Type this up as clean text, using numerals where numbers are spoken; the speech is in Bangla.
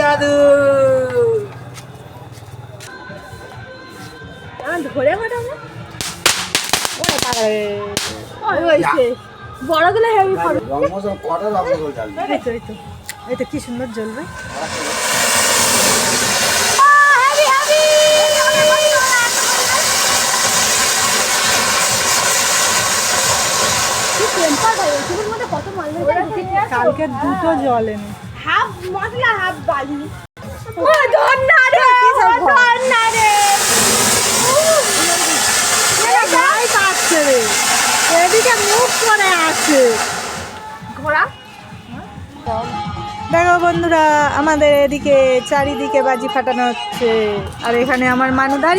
দাদু ধরে বড়গুলো হেভি এই তো কি সুন্দর জ্বলবে। কালকে দুটো জলেনি, হাফ মশলা হাফ বালি। এদিকে মুখ করে আছে ঘোড়া। দেখো বন্ধুরা, আমাদের এদিকে চারিদিকে বাজি ফাটানো হচ্ছে, আর এখানে আমার মানু দাঁড়িয়ে